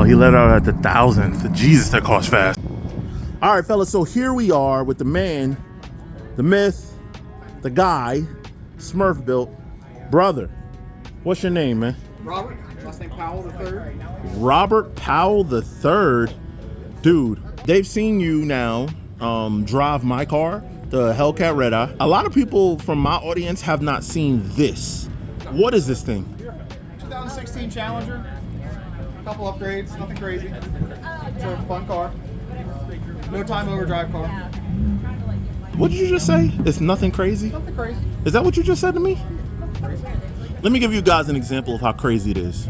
he let out at the 1,000th. Jesus, that cost fast. All right, fellas, so here we are with the man, the myth, the guy, Smurf built. Brother, what's your name, man? Robert, last name Powell III. Robert Powell III. Dude, they've seen you now drive my car, the Hellcat Red Eye. A lot of people from my audience have not seen this. What is this thing? 2016 Challenger. A couple upgrades, nothing crazy. It's a fun car. No time overdrive car. What did you just say? It's nothing crazy? Nothing crazy. Is that what you just said to me? Nothing crazy. Let me give you guys an example of how crazy it is.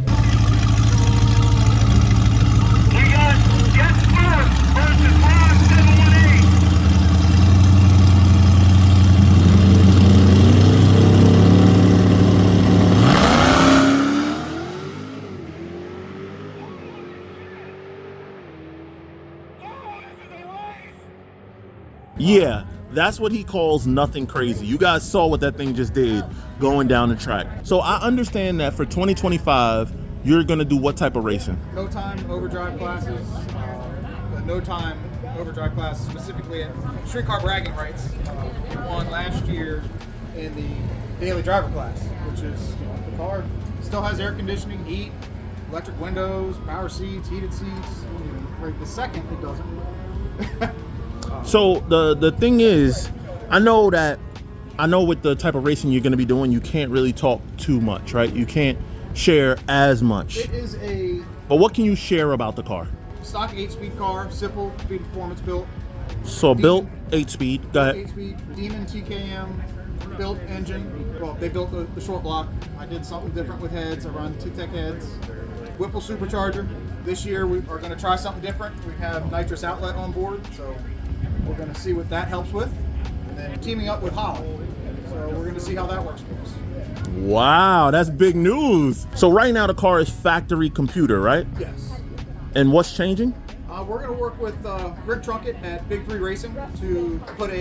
Yeah, that's what he calls nothing crazy. You guys saw what that thing just did going down the track. So I understand that for 2025, you're going to do what type of racing? No time overdrive classes. The no time overdrive class, specifically at street car bragging rights, won last year in the daily driver class, which is, the car still has air conditioning, heat, electric windows, power seats, heated seats. Right the second it doesn't. So the thing is, I know with the type of racing you're going to be doing, you can't really talk too much, right? You can't share as much. It is a... But what can you share about the car? Stock 8-speed car, simple, speed performance built. So built 8-speed, go ahead. 8-speed, Demon TKM, built engine. Well, they built the short block. I did something different with heads. I run 2-tech heads. Whipple supercharger. This year we are going to try something different. We have nitrous outlet on board, so we're going to see what that helps with. And then teaming up with Holly. So we're going to see how that works for us. Wow, that's big news. So right now the car is factory computer, right? Yes. And what's changing? We're going to work with Rick Trunkett at Big 3 Racing to put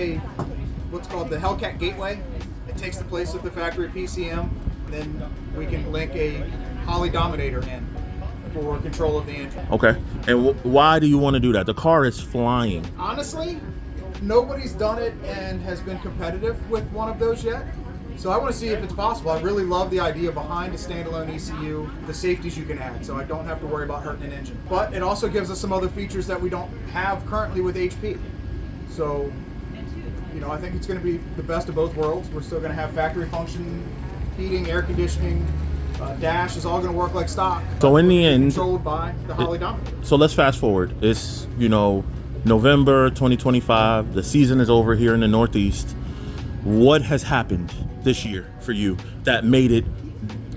what's called the Hellcat Gateway. It takes the place of the factory PCM. Then we can link a Holly Dominator in for control of the engine. Okay. And why do you want to do that? The car is flying. Honestly, nobody's done it and has been competitive with one of those yet. So I want to see if it's possible. I really love the idea behind a standalone ECU, the safeties you can add, so I don't have to worry about hurting an engine. But it also gives us some other features that we don't have currently with HP. So, I think it's going to be the best of both worlds. We're still going to have factory function, heating, air conditioning, dash is all going to work like stock. So in the end, controlled by the Holly Dominator. So let's fast forward. It's, November 2025. The season is over here in the Northeast. What has happened this year for you that made it,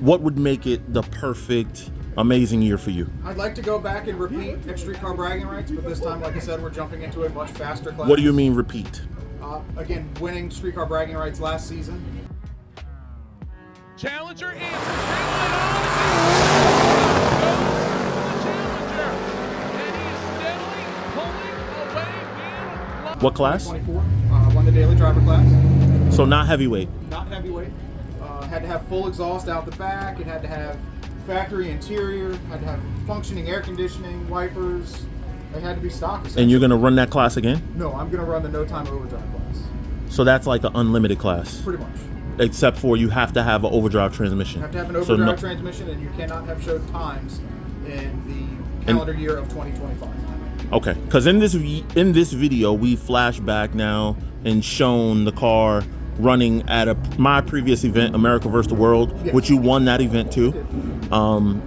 what would make it the perfect, amazing year for you? I'd like to go back and repeat at street car bragging rights, but this time, like I said, we're jumping into a much faster class. What do you mean repeat? Again, winning street car bragging rights last season. Challenger answers. What class? 24. Won the daily driver class. So not heavyweight. Not heavyweight. Had to have full exhaust out the back. It had to have factory interior. Had to have functioning air conditioning, wipers. They had to be stock. And you're gonna run that class again? No, I'm gonna run the no time overdrive class. So that's like an unlimited class. Pretty much. Except for you have to have an overdrive transmission. You have to have an overdrive transmission, and you cannot have showed times in the calendar year of 2025. Okay, because in this video we flash back now and shown the car running at my previous event, America vs. the World, yes, which you won that event too.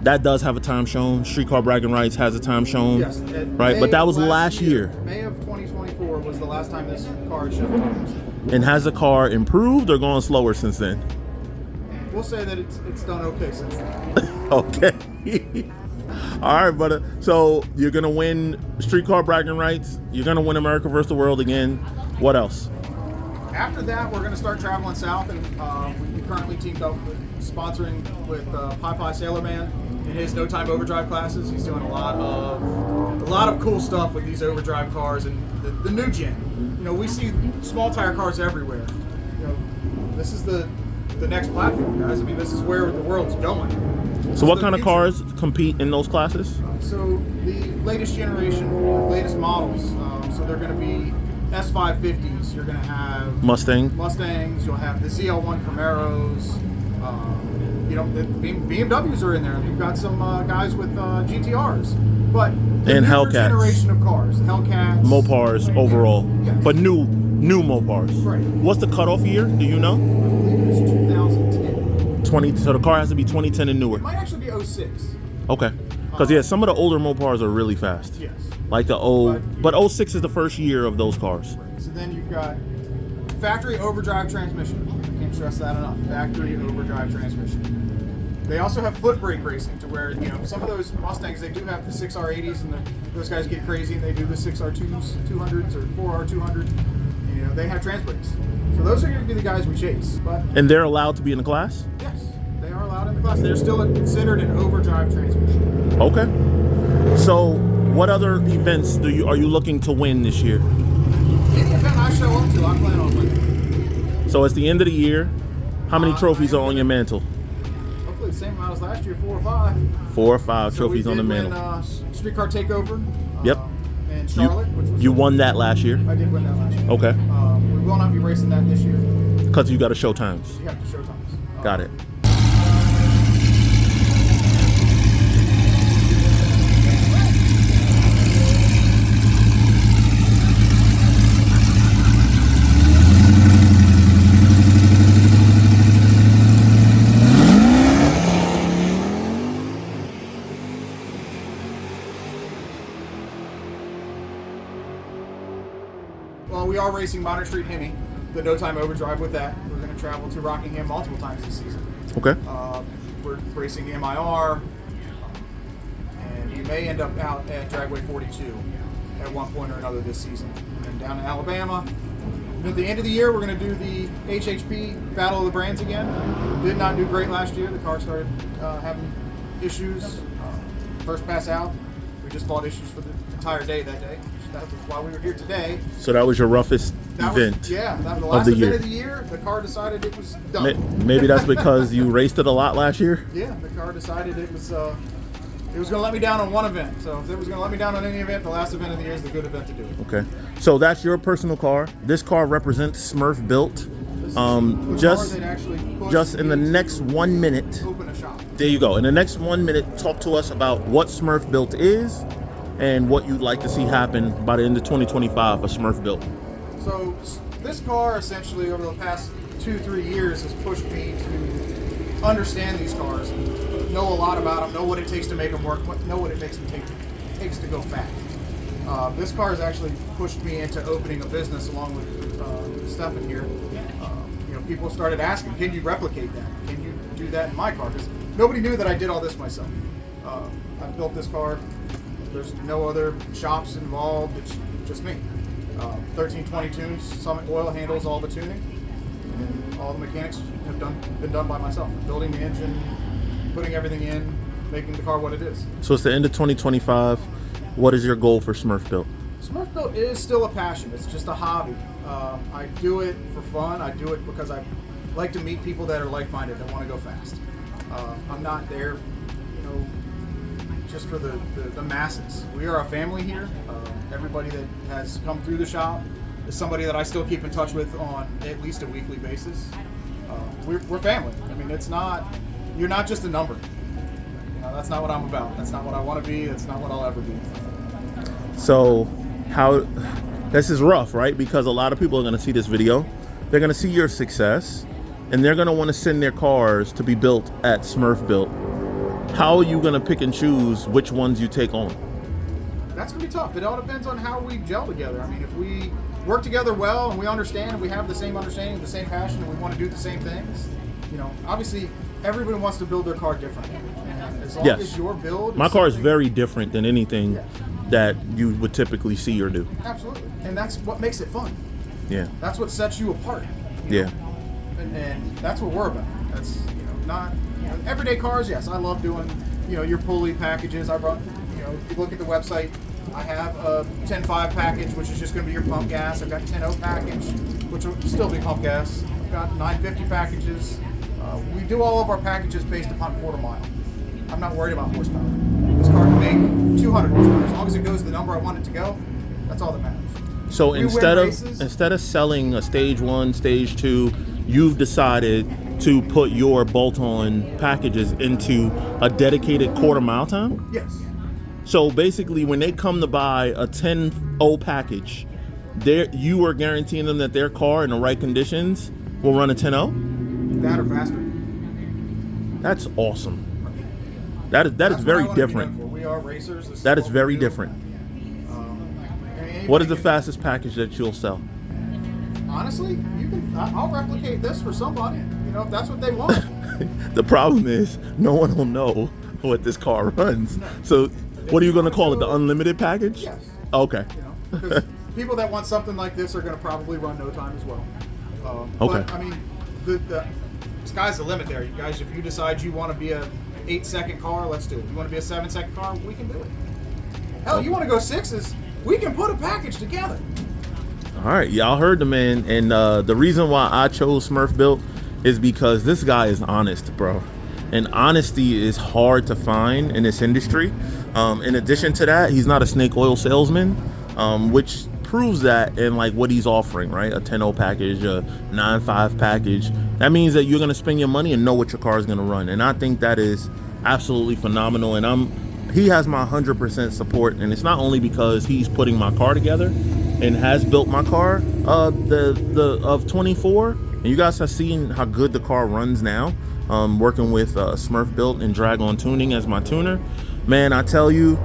That does have a time shown. Street Car Bragging Rights has a time shown. Yes, right, but that was last year. May of 2024 was the last time this car showed times. And has the car improved or gone slower since then? We'll say that it's done okay since then. Okay. All right, brother. So you're gonna win Street Car Bragging Rights. You're gonna win America vs. the World again. What else? After that, we're gonna start traveling south, and we currently teamed up with sponsoring with Popeye Sailorman in his no time overdrive classes. He's doing a lot of cool stuff with these overdrive cars and the new gen. We see small tire cars everywhere. This is the next platform, guys. I mean, this is where the world's going. So what kind of cars compete in those classes? So the latest generation, latest models. So they're going to be S550s. You're going to have Mustangs. You'll have the ZL1 Camaros. You know, the BMWs are in there. You've got some guys with GTRs. But the and newer Hellcats. Generation of cars, Hellcats, Mopars overall, yes. But new Mopars. Right. What's the cutoff year? Do you know? I believe it's 2010. 20. So the car has to be 2010 and newer. It might actually be 06. Okay. Because yeah, some of the older Mopars are really fast. Yes. Like the old, but 06 is the first year of those cars. Right. So then you've got factory overdrive transmission. Can't stress that enough. Factory overdrive transmission. They also have foot brake racing, to where, you know, some of those Mustangs, they do have the 6R80s, and those guys get crazy and they do the 6R2s, 200s, or 4R200. You know, they have trans brakes. So those are going to be the guys we chase. But And they're allowed to be in the class? yes, they are allowed in the class. They're still considered an overdrive transmission. Okay. So what other events are you looking to win this year? Any event I show up to, I plan on winning. So it's the end of the year. How many trophies are on your mantle? Hopefully the same amount as last year, 4 or 5. 4 or 5 So trophies on the we mantle. did win Streetcar Takeover. Yep. And Charlotte, which was You won that last year? I did win that last year. Okay. We will not be racing that this year. Because you got to show times. You have to show times. Got it. Well, we are racing Modern Street Hemi, the no time overdrive with that. We're going to travel to Rockingham multiple times this season. Okay. We're racing the MIR, and we may end up out at Dragway 42 at one point or another this season. And then down in Alabama. And at the end of the year, we're going to do the HHP Battle of the Brands again. Did not do great last year. The car started having issues. First pass out. We just fought issues for the entire day that day. That was why we were here today. So that was your roughest event that was the last event of the year. The car decided it was done. Maybe that's because you raced it a lot last year? Yeah, the car decided it was going to let me down on one event. So if it was going to let me down on any event, the last event of the year is the good event to do it. Okay. So that's your personal car. This car represents Smurf Built. Just in the next 1 minute. Open a shop. There you go. In the next 1 minute, talk to us about what Smurf Built is and what you'd like to see happen by the end of 2025 for Smurf Built. So this car essentially over the past 2-3 years has pushed me to understand these cars, know a lot about them, know what it takes to make them work, know what it takes to go fast. This car has actually pushed me into opening a business along with Stefan here. You know, people started asking, can you replicate that? Can you do that in my car? Because nobody knew that I did all this myself. I built this car. There's no other shops involved. It's just me. 1320 tunes. Summit Oil handles all the tuning, and all the mechanics have been done by myself. Building the engine, putting everything in, making the car what it is. So it's the end of 2025. What is your goal for Smurf Built? Smurf Built is still a passion. It's just a hobby. I do it for fun. I do it because I like to meet people that are like-minded, that want to go fast. I'm not there, you know, just for the masses. We are a family here. Everybody that has come through the shop is somebody that I still keep in touch with on at least a weekly basis. We're family. I mean, you're not just a number. You know, that's not what I'm about. That's not what I want to be. That's not what I'll ever be. So this is rough, right? Because a lot of people are going to see this video. They're going to see your success, and they're going to want to send their cars to be built at Smurf Built. How are you going to pick and choose which ones you take on? That's going to be tough. It all depends on how we gel together. I mean, if we work together well and we understand and we have the same understanding, the same passion, and we want to do the same things, you know, obviously everybody wants to build their car differently. And as long as your build... My car is very different than anything that you would typically see or do. Absolutely. And that's what makes it fun. Yeah. That's what sets you apart. Yeah. And that's what we're about. That's, you know, not... You know, everyday cars, yes, I love doing, you know, your pulley packages. I brought, you know, if you look at the website, I have a 10.5 package, which is just going to be your pump gas. I've got 10.0 package, which will still be pump gas. I've got 950 packages. We do all of our packages based upon quarter mile. I'm not worried about horsepower. This car can make 200 horsepower. As long as it goes the number I want it to go, that's all that matters. So instead of selling a stage 1, stage 2, you've decided to put your bolt-on packages into a dedicated quarter-mile time? Yes. So basically, when they come to buy a 10.0 package, you are guaranteeing them that their car in the right conditions will run a 10.0? That or faster. That's awesome. That's is very different. We are racers. That is very different. What is the fastest package that you'll sell? Honestly, I'll replicate this for somebody. You know, if that's what they want. The problem is, no one will know what this car runs. No. So, what are you going to call it? The unlimited package? Yes. Okay. You know, because people that want something like this are going to probably run no time as well. Okay. But I mean, the sky's the limit there, you guys. If you decide you want to be a 8-second car, let's do it. You want to be a 7-second car, we can do it. Hell, you want to go 6s? We can put a package together. All right, y'all heard the man, and the reason why I chose Smurf Built is because this guy is honest, bro. And honesty is hard to find in this industry. In addition to that, he's not a snake oil salesman, which proves that in like what he's offering, right? A 10.0 package, a 9.5 package. That means that you're gonna spend your money and know what your car is gonna run. And I think that is absolutely phenomenal. And he has my 100% support. And it's not only because he's putting my car together and has built my car of 24. And you guys have seen how good the car runs now. Working with Smurf Built and Drag On Tuning as my tuner. Man, I tell you,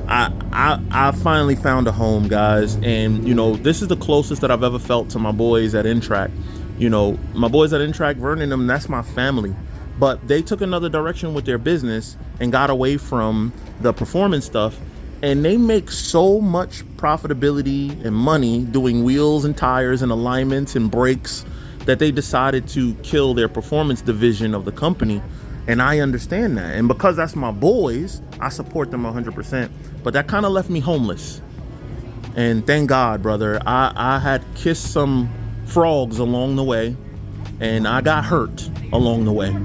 I finally found a home, guys. And, you know, this is the closest that I've ever felt to my boys at N-Track. You know, my boys at N-Track, Vernon, them, that's my family. But they took another direction with their business and got away from the performance stuff. And they make so much profitability and money doing wheels and tires and alignments and brakes that they decided to kill their performance division of the company. And I understand that. And because that's my boys, I support them 100%. But that kind of left me homeless. And thank God, brother, I had kissed some frogs along the way. And I got hurt along the way.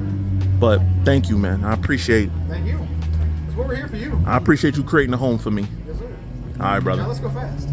But thank you, man. I appreciate it. Thank you. That's what we're here for you. I appreciate you creating a home for me. Yes, sir. All right, brother. Now let's go fast.